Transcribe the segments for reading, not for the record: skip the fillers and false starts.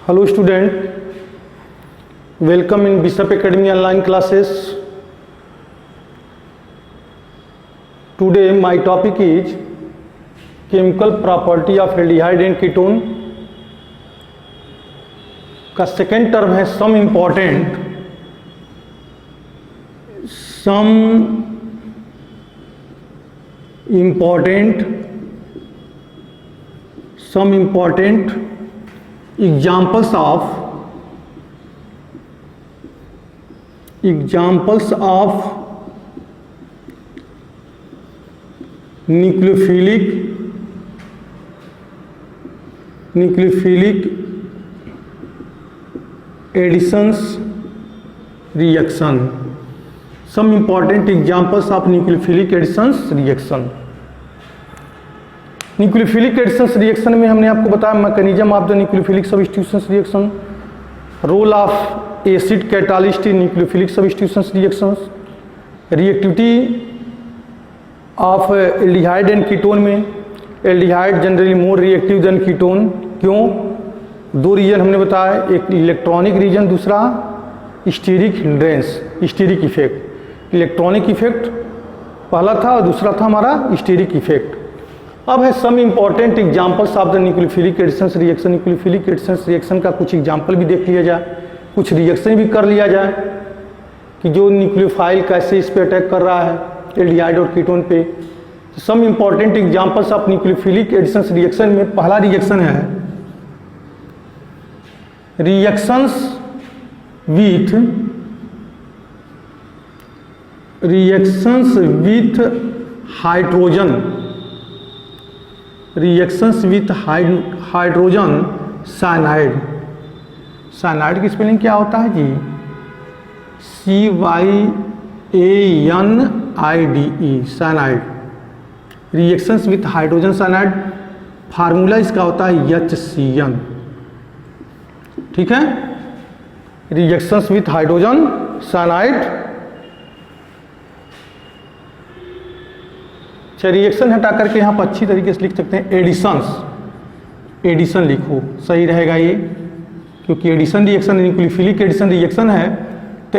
Hello student, welcome in Bishop Academy online classes. Today my topic is chemical property of aldehyde and ketone का second term है some important examples of nucleophilic additions reaction. Some important examples of nucleophilic additions reaction. Nucleophilic additions reaction में हमने आपको बताया mechanism of the nucleophilic substitutions reaction, role of acid catalyst in nucleophilic substitutions reactions, reactivity of aldehyde and ketone में aldehyde generally more reactive than ketone. क्यों? दो reason हमने बताया, एक इलेक्ट्रॉनिक रीजन, दूसरा steric hindrance, steric effect. Electronic effect पहला था और दूसरा था हमारा स्टीरिक इफेक्ट। अब है some important examples of the nucleophilic additions reaction. Nucleophilic additions reaction का कुछ एग्जाम्पल भी देख लिया जाए, कुछ रिएक्शन भी कर लिया जाए कि जो न्यूक्लियोफाइल कैसे इस पे अटैक कर रहा है एल्डिहाइड और कीटोन पे। Some important examples of nucleophilic additions reaction में पहला रिएक्शन है reactions with hydrogen. Reactions with hydrogen cyanide. Cyanide की स्पेलिंग क्या होता है जी? CYANIDE, cyanide. Reactions with hydrogen cyanide, formula इसका होता है HCN। ठीक है, reactions with hydrogen cyanide. Reaction हटा करके यहाँ पर अच्छी तरीके से लिख सकते हैं एडिशन लिखो, सही रहेगा ये, क्योंकि addition reaction nucleophilic addition reaction है। तो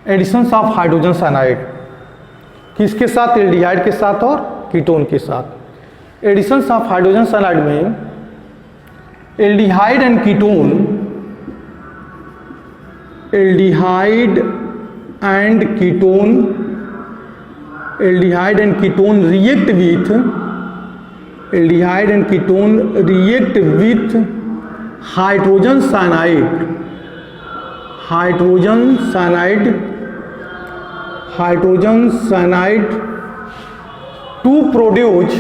एडिशंस ऑफ हाइड्रोजन साइनाइड किसके साथ? एल्डिहाइड के साथ और कीटोन के साथ। एडिशंस ऑफ हाइड्रोजन साइनाइड में aldehyde and ketone, aldehyde and ketone react with hydrogen cyanide to produce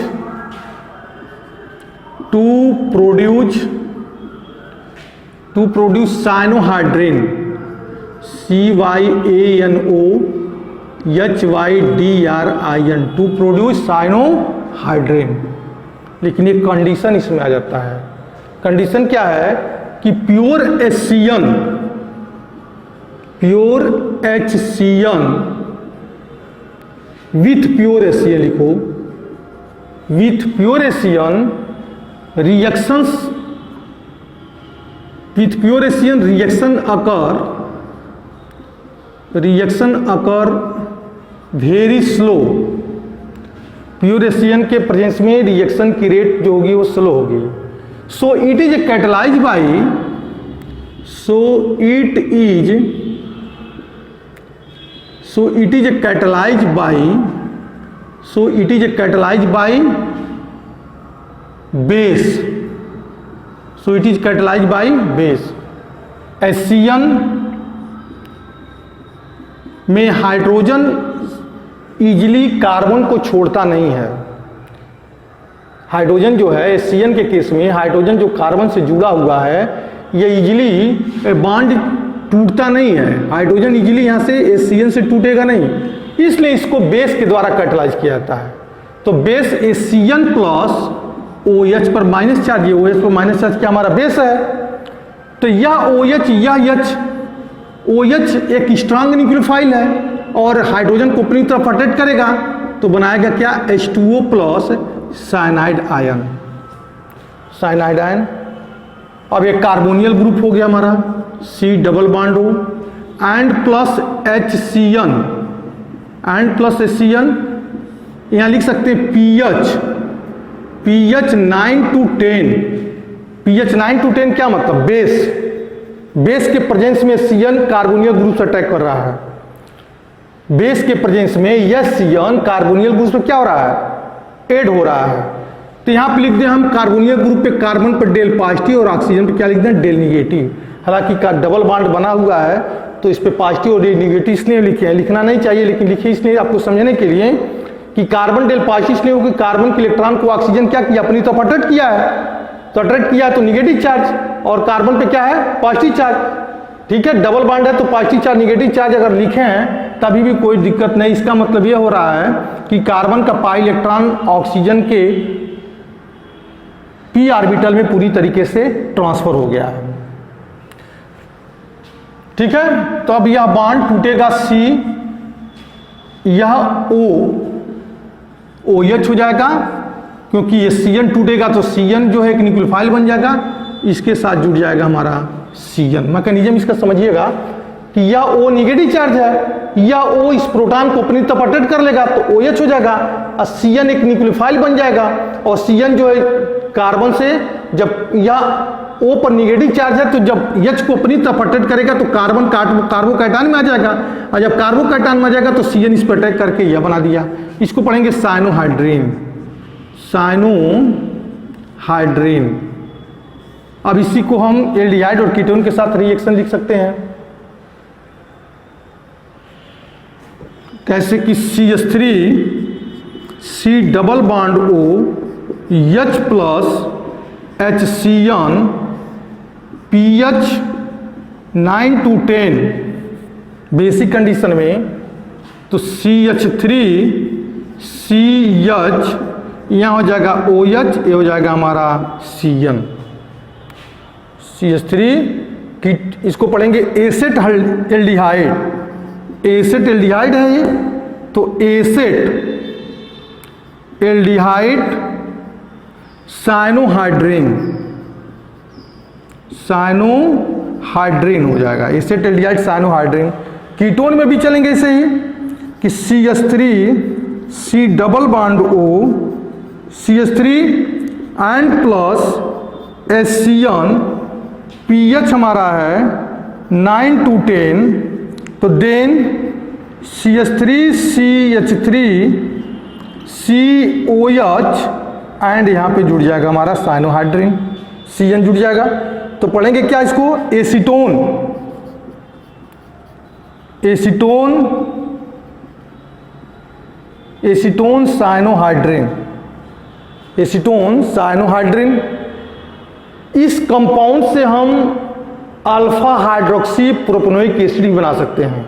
cyanohydrin, CYANOHYDRIN, to produce cyanohydrin. लेकिन एक कंडीशन इसमें आ जाता है। कंडीशन क्या है कि pure HCN with pure HCN लिखो, with pure HCN reactions with pure HCN reaction occur very slow. Pure HCN के प्रेजेंस में रिएक्शन की रेट जो होगी वो स्लो होगी। So it is catalysed by base. HCN में हाइड्रोजन इजीली कार्बन को छोड़ता नहीं है। हाइड्रोजन जो है HCN के केस में, हाइड्रोजन जो कार्बन से जुड़ा हुआ है, ये इजीली बॉन्ड टूटता नहीं है। हाइड्रोजन इजीली यहाँ से HCN से टूटेगा नहीं, इसलिए इसको बेस के द्वारा कैटलाइज किया जाता है। तो बेस HCN प्लस OH पर माइनस चार्ज, ये OH पर माइनस चार्ज क्या हमारा बेस है। तो यह OH OH एक स्ट्रांग न्यूक्लियोफाइल है और हाइड्रोजन को अपनी तरफ अट्रैक्ट करेगा तो बनाएगा क्या, H2O plus cyanide ion. Cyanide ion. अब एक कार्बोनियल ग्रुप हो गया हमारा C double bond O and plus HCN and plus HCN, यहाँ लिख सकते हैं pH 9 to 10। pH 9 to 10 क्या मतलब? बेस के प्रेजेंस में CN कार्बोनियल ग्रुप से अटैक कर रहा है। बेस के प्रेजेंस में यह CN कार्बोनियल ग्रुप से क्या हो रहा है? ऐड हो रहा है। तो यहाँ पे लिख दें हम कार्बोनियल ग्रुप पे कार्बन पर डेल पॉजिटिव और ऑक्सीजन पे क्या लिख दें? Del negative. हालांकि का डबल बॉन्ड बना हुआ है तो इस पे पॉजिटिव और डेल निगेटिव इसलिए लिखे हैं, लिखना नहीं चाहिए लेकिन लिखे इसलिए आपको समझने के लिए कि कार्बन डेल पॉजिटिव इसलिए होगी कार्बन के इलेक्ट्रॉन को ऑक्सीजन क्या किया? अपनी तरफ अट्रैक्ट किया है। तो अट्रैक्ट किया तो निगेटिव चार्ज और कार्बन पे क्या है? Positive charge. ठीक है, डबल बॉन्ड है तो पॉजिटिव चार्ज निगेटिव चार्ज अगर लिखे हैं तभी भी कोई दिक्कत नहीं। इसका मतलब यह हो रहा है कि कार्बन का पाई इलेक्ट्रॉन ऑक्सीजन के p ऑर्बिटल में पूरी तरीके से ट्रांसफर हो गया है। ठीक है, तो अब यह बॉन्ड टूटेगा C, यह OH हो जाएगा क्योंकि ये CN टूटेगा तो CN जो है एक न्यूक्लियोफाइल बन जाएगा, इसके साथ जुड़ जाएगा हमारा CN। मैकेनिज्म इसका समझिएगा कि यह O निगेटिव चार्ज है, यह O इस प्रोटॉन को अपनी तरफ अट्रैक्ट कर लेगा तो OH हो जाएगा और CN एक न्यूक्लियोफाइल बन जाएगा और CN जो है कार्बन से जब यह O पर निगेटिव चार्ज है तो जब H को अपनी तरफ अट्रैक्ट करेगा तो कार्बन कार्बोकैटायन में आ जाएगा और जब कार्बोकैटायन में आ जाएगा तो CN इस पर अटैक करके यह बना दिया। इसको पढ़ेंगे साइनोहाइड्रीन। साइनोहाइड्रीन। अब इसी को हम एल्डिहाइड और कीटोन के साथ रिएक्शन लिख सकते हैं। कैसे कि CH3 C double bond O H plus HCN pH 9 to 10 basic condition में तो CH3 CH यहाँ हो जाएगा OH, ये हो जाएगा हमारा CN। CH3 की इसको पढ़ेंगे एसेट एल्डिहाइड। एसेट एल्डिहाइड है ये तो एसेट एल्डिहाइड साइनोहाइड्रीन। साइनोहाइड्रीन हो जाएगा एसेट एल्डिहाइड साइनोहाइड्रीन। कीटोन में भी चलेंगे ऐसे ही कि CH3 C double bond O CH3 and plus HCN pH हमारा है 9 to 10 तो then CH3 CH3 COH and यहाँ पे जुड़ जाएगा हमारा साइनोहाइड्रीन, CN जुड़ जाएगा। तो पढ़ेंगे क्या इसको? Acetone. Acetone acetone cyanohydrin. Acetone cyanohydrin. इस कंपाउंड से हम अल्फा हाइड्रोक्सी प्रोपेनोइक एसिड बना सकते हैं।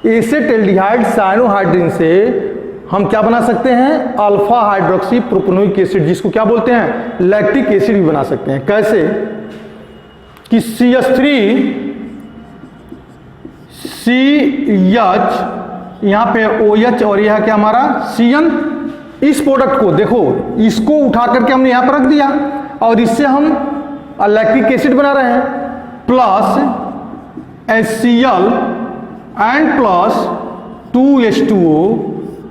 एसेट एल्डिहाइड साइनोहाइड्रीन से हम क्या बना सकते हैं? अल्फा हाइड्रोक्सी प्रोपेनोइक एसिड, जिसको क्या बोलते हैं? लैक्टिक एसिड भी बना सकते हैं। कैसे कि CH3 CH यहाँ पे OH और यह क्या हमारा CN। इस प्रोडक्ट को देखो, इसको उठा करके हमने यहाँ पर रख दिया और इससे हम लैक्टिक एसिड बना रहे हैं plus HCl and plus 2H2O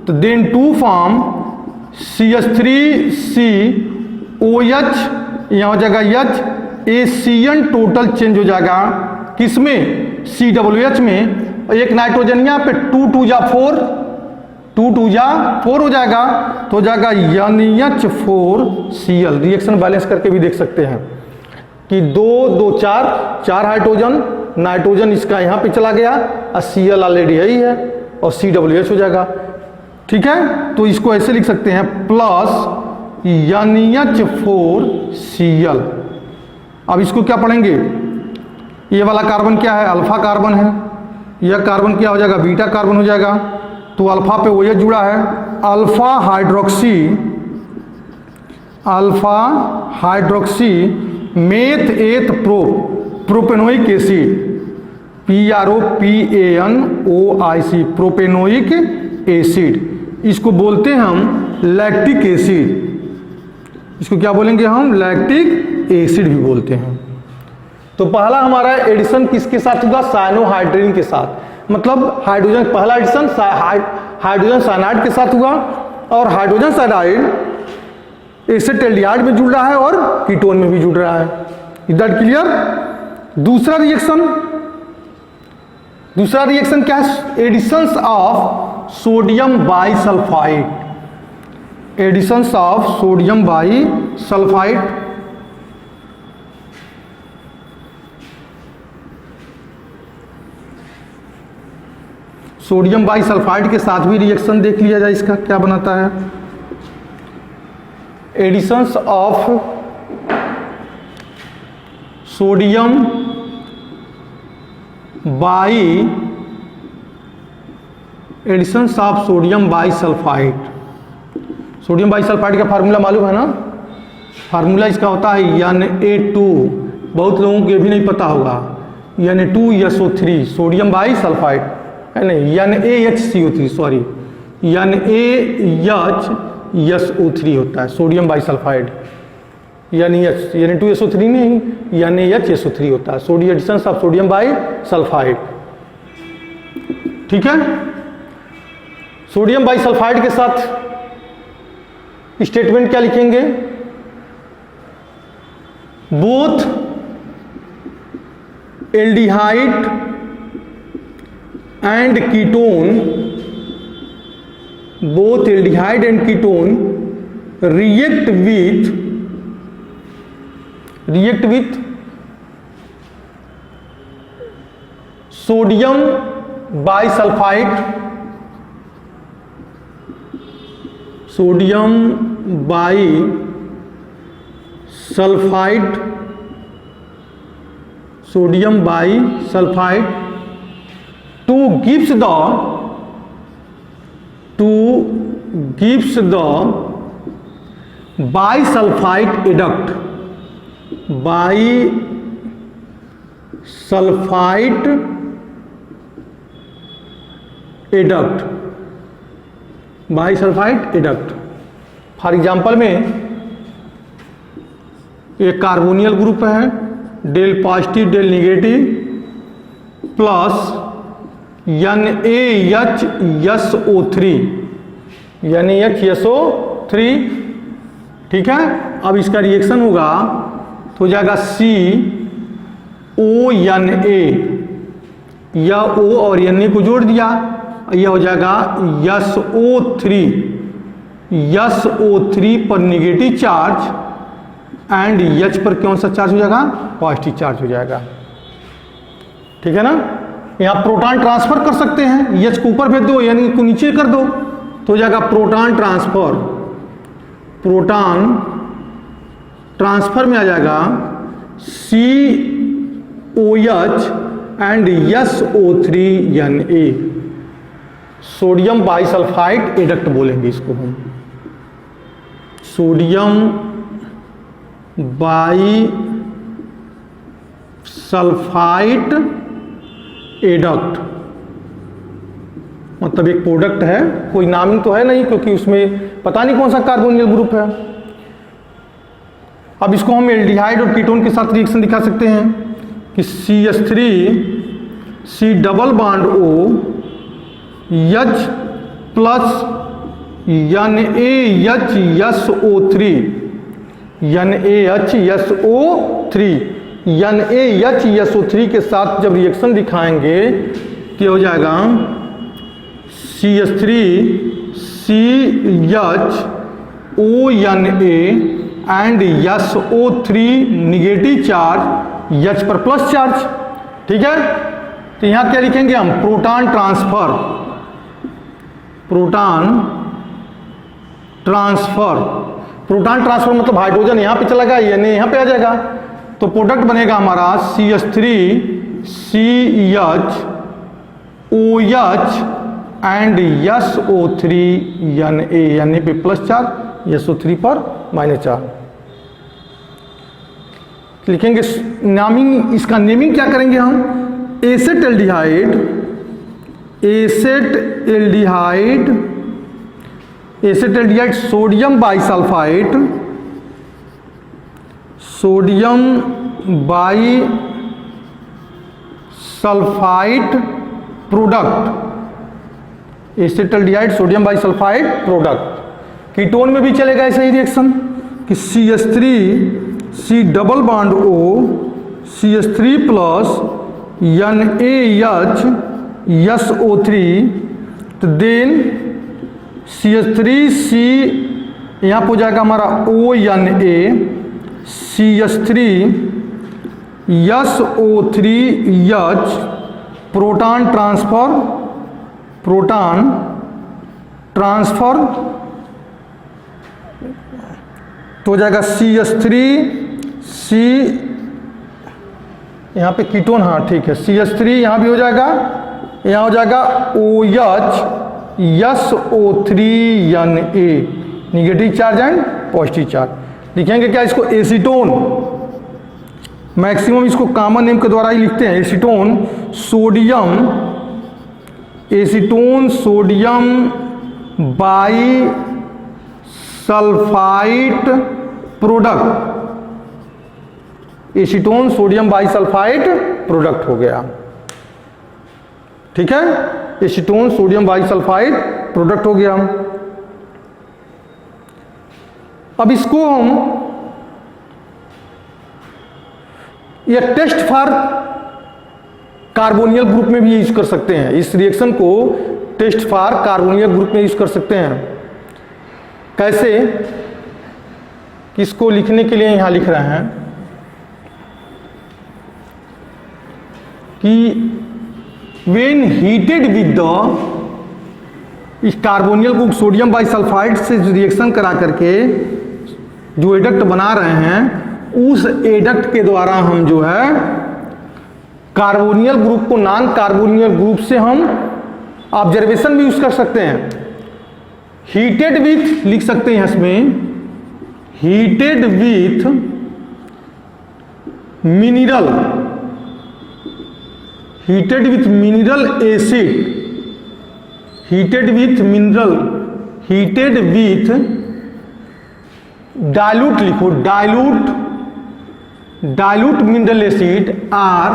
तो देन 2 फॉर्म CH3COH यहाँ हो जाएगा H ACN टोटल चेंज हो जाएगा किसमें? COH में। एक नाइट्रोजन यहाँ पे 2 2 जा 4 हो जाएगा तो हो जाएगा NH4Cl। रिएक्शन बैलेंस करके भी देख सकते हैं कि 2 2 4 हाइड्रोजन, नाइट्रोजन इसका यहाँ पे चला गया और Cl ऑलरेडी यही है और COH हो जाएगा। ठीक है, तो इसको ऐसे लिख सकते हैं प्लस NH4Cl। अब इसको क्या पढ़ेंगे? ये वाला कार्बन क्या है? अल्फा कार्बन है। यह कार्बन क्या हो जाएगा? बीटा कार्बन हो जाएगा। तो अल्फा पे OH जुड़ा है, alpha hydroxy meth eth propanoic acid PROPANOIC propanoic acid. इसको बोलते हैं हम लैक्टिक एसिड। इसको क्या बोलेंगे हम? लैक्टिक एसिड भी बोलते हैं। तो पहला हमारा एडिशन किसके साथ हुआ? साइनोहाइड्रिन के साथ, मतलब हाइड्रोजन, पहला एडिशन हाइड्रोजन साइनाइड के साथ हुआ और हाइड्रोजन साइनाइड एसिटाल्डिहाइड में जुड़ रहा है और कीटोन में भी जुड़ रहा है। Is that clear? दूसरा रिएक्शन क्या है? Additions of sodium bisulphide, additions of sodium bisulphide, sodium bisulphide के साथ भी रिएक्शन देख लिया जाए, इसका क्या बनाता है। Additions of sodium bisulphide, sodium bisulphide का फार्मूला मालूम है ना? फार्मूला इसका होता है Na2, बहुत लोगों को ये भी नहीं पता होगा, Na2SO3, सोडियम बाइसल्फाइड है नहीं, NaHCO3 सॉरी, NaHSO3 होता है सोडियम बाइसल्फाइड, Na2SO3 नहीं, NaHSO3 होता है, sodium additions of sodium bisulphide. ठीक है, सोडियम बाइसल्फाइड के साथ स्टेटमेंट क्या लिखेंगे? Both aldehyde and ketone, both aldehyde and ketone react with sodium bisulphide, sodium bisulphide to gives the bisulfite adduct, bisulphide adduct. For example में एक carbonyl group है, del positive del negative plus NaHSO3, ठीक है। अब इसका reaction होगा तो हो जाएगा CONA, या O और Na को जोड़ दिया, यह हो जाएगा SO3 पर निगेटिव चार्ज एंड H पर कौन सा चार्ज हो जाएगा? पॉजिटिव चार्ज हो जाएगा। ठीक है ना, यहाँ प्रोटॉन ट्रांसफर कर सकते हैं, H को ऊपर भेज दो यानी को नीचे कर दो तो हो जाएगा प्रोटॉन ट्रांसफर में आ जाएगा COH and SO3Na, sodium bisulphide adduct बोलेंगे इसको हम, सोडियम बाइसल्फाइड एडक्ट, मतलब एक प्रोडक्ट है, कोई नामिंग तो है नहीं क्योंकि उसमें पता नहीं कौन सा कार्बोनियल ग्रुप है। अब इसको हम एल्डिहाइड और कीटोन के साथ रिएक्शन दिखा सकते हैं कि CH3 double bond O H plus NaHSO3 के साथ जब रिएक्शन दिखाएंगे तो हो जाएगा CH3CHONA and SO3 negative charge, H पर प्लस चार्ज। ठीक है, तो यहाँ क्या लिखेंगे हम? प्रोटॉन ट्रांसफर मतलब हाइड्रोजन यहाँ पे चला गया, यानी यहाँ पे आ जाएगा, तो प्रोडक्ट बनेगा हमारा CH3CHOH एंड SO3Na, यानी पे प्लस चार्ज, SO3 पर माइनस चार्ज लिखेंगे। नामिंग, इसका नेमिंग क्या करेंगे हम? Acetaldehyde sodium sodium bisulphide product, acetaldehyde sodium bisulphide product. Ketone में भी चलेगा ऐसा ही रिएक्शन कि CH3 C double bond O CH3 plus NaH SO3, तो देन CH3C यहाँ पर हो जाएगा हमारा ONA CH3 SO3H, proton transfer तो हो जाएगा CH3C, यहाँ पे कीटोन, हाँ ठीक है, CH3 यहाँ भी हो जाएगा, यहाँ हो जाएगा OH SO3Na, negative charge and positive charge. लिखेंगे क्या इसको? एसीटोन। मैक्सिमम इसको कॉमन नेम के द्वारा ही लिखते हैं, acetone sodium bisulphide product, acetone sodium bisulphide product हो गया। ठीक है, acetone sodium bisulphide product हो गया। अब इसको हम ये टेस्ट फॉर कार्बोनियल ग्रुप में भी यूज कर सकते हैं। इस रिएक्शन को टेस्ट फॉर कार्बोनियल ग्रुप में यूज कर सकते हैं। कैसे? इसको लिखने के लिए यहां लिख रहे हैं कि व्हेन हीटेड विद द, इस कार्बोनियल ग्रुप सोडियम बाई सल्फाइड से रिएक्शन करा करके जो एडक्ट बना रहे हैं, उस एडक्ट के द्वारा हम जो है कार्बोनियल ग्रुप को नॉन कार्बोनियल ग्रुप से हम ऑब्जर्वेशन भी यूज कर सकते हैं। हीटेड विथ लिख सकते हैं इसमें, heated with mineral, heated with mineral acid, heated with mineral, heated with dilute लिखो, dilute mineral acid or,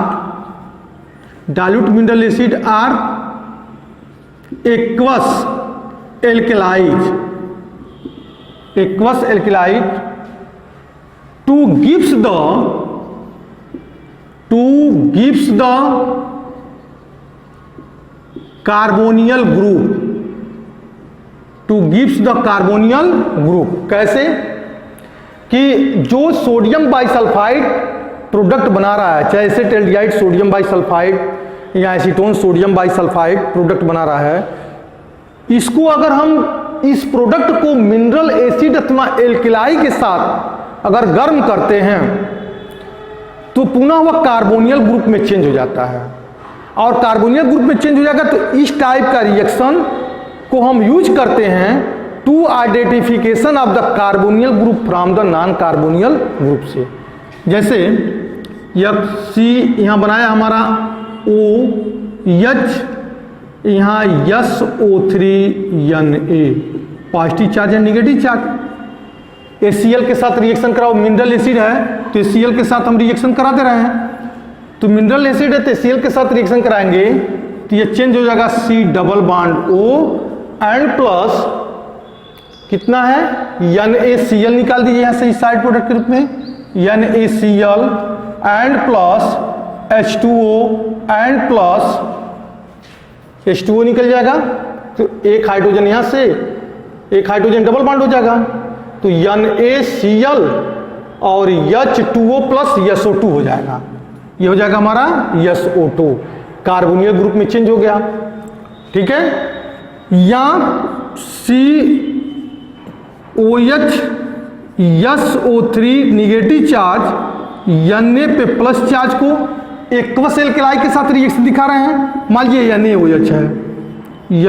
dilute mineral acid or aqueous alkalies to gives the carbonyl group, कैसे कि जो सोडियम बाइसल्फाइड प्रोडक्ट बना रहा है, चाहे acetaldehyde sodium bisulphide या acetone sodium bisulphide product बना रहा है, इसको अगर हम इस प्रोडक्ट को मिनरल एसिड अथवा एल्कलाई के साथ अगर गर्म करते हैं तो पुनः वह कार्बोनियल ग्रुप में चेंज हो जाता है। और कार्बोनियल ग्रुप में चेंज हो जाएगा तो इस टाइप का रिएक्शन को हम यूज करते हैं to identification of the carbonyl group from the non carbonyl group से। जैसे C यहाँ बनाया हमारा OH, यहाँ SO3Na, पॉजिटिव चार्ज है निगेटिव चार्ज। HCl के साथ रिएक्शन कराओ, मिनरल एसिड है तो HCl के साथ हम रिएक्शन करा दे रहे हैं, तो मिनरल एसिड है तो HCl के साथ रिएक्शन कराएंगे तो ये चेंज हो जाएगा C double bond O and plus कितना है NaCl, निकाल दीजिए यहाँ से इस साइड प्रोडक्ट के रूप में, NaCl and plus H2O and plus H2O निकल जाएगा तो एक हाइड्रोजन यहाँ से, एक हाइड्रोजन डबल बॉन्ड हो जाएगा तो NaCl और H2O प्लस SO2 हो जाएगा। ये हो जाएगा हमारा SO2, कार्बोनियल ग्रुप में चेंज हो गया। ठीक है, या COH SO3 negative charge Na पे प्लस चार्ज को एक्वस एल्कलाई के साथ रिएक्शन दिखा रहे हैं। मान लीजिए NaOH है,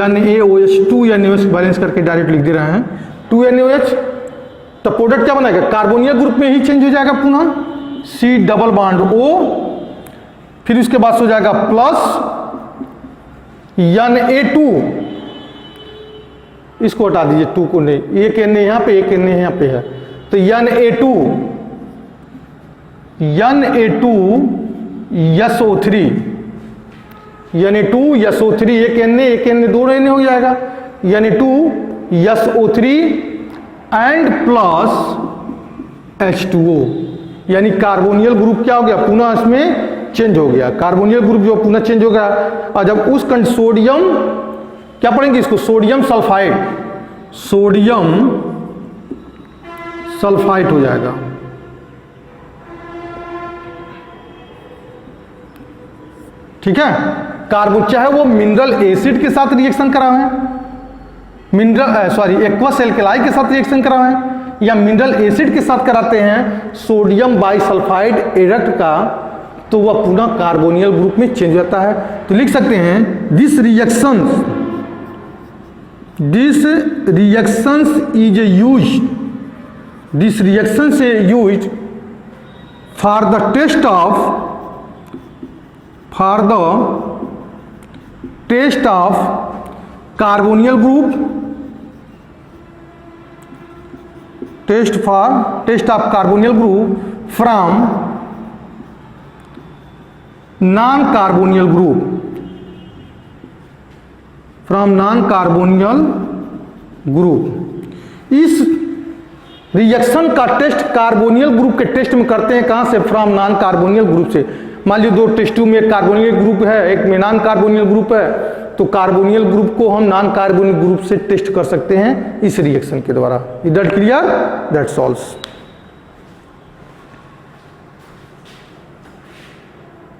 NaOH 2 NaOH बैलेंस करके डायरेक्ट लिख दे रहे हैं 2 NaOH, तो प्रोडक्ट क्या बनाएगा? कार्बोनियल ग्रुप में ही चेंज हो जाएगा पुनः C डबल बॉन्ड O, फिर उसके बाद हो जाएगा प्लस Na2, इसको हटा दीजिए 2 को नहीं, एक Na यहाँ पे एक Na यहाँ पे है तो Na2 Na2SO3, Na2SO3 एक Na दो Na हो जाएगा, Na2SO3 एंड प्लस H2O, यानी कार्बोनियल ग्रुप क्या हो गया, पुनः इसमें चेंज हो गया, कार्बोनियल ग्रुप जो पुनः चेंज हो गया। और जब उस सोडियम क्या पढ़ेंगे इसको, सोडियम सल्फाइड, सोडियम सल्फाइड हो जाएगा। ठीक है, कार्बन चाहे वो मिनरल एसिड के साथ रिएक्शन कराएं, एक्वस एल्कलाई के साथ रिएक्शन कराएं, या मिनरल एसिड के साथ कराते हैं सोडियम बाइसल्फाइड एडक्ट का, तो वह पुनः कार्बोनियल ग्रुप में चेंज होता है। तो लिख सकते हैं दिस रिएक्शन से used for the test of carbonyl group, test of carbonyl group from non carbonyl group, इस रिएक्शन का टेस्ट कार्बोनियल ग्रुप के टेस्ट में करते हैं, कहां से, फ्रॉम नॉन कार्बोनियल ग्रुप से। मान लीजिए दो टेस्ट ट्यूब में एक कार्बोनियल ग्रुप है, एक में नॉन कार्बोनियल ग्रुप है, तो कार्बोनियल ग्रुप को हम नॉन कार्बोनियल ग्रुप से टेस्ट कर सकते हैं इस रिएक्शन के द्वारा। Is that clear? That's all.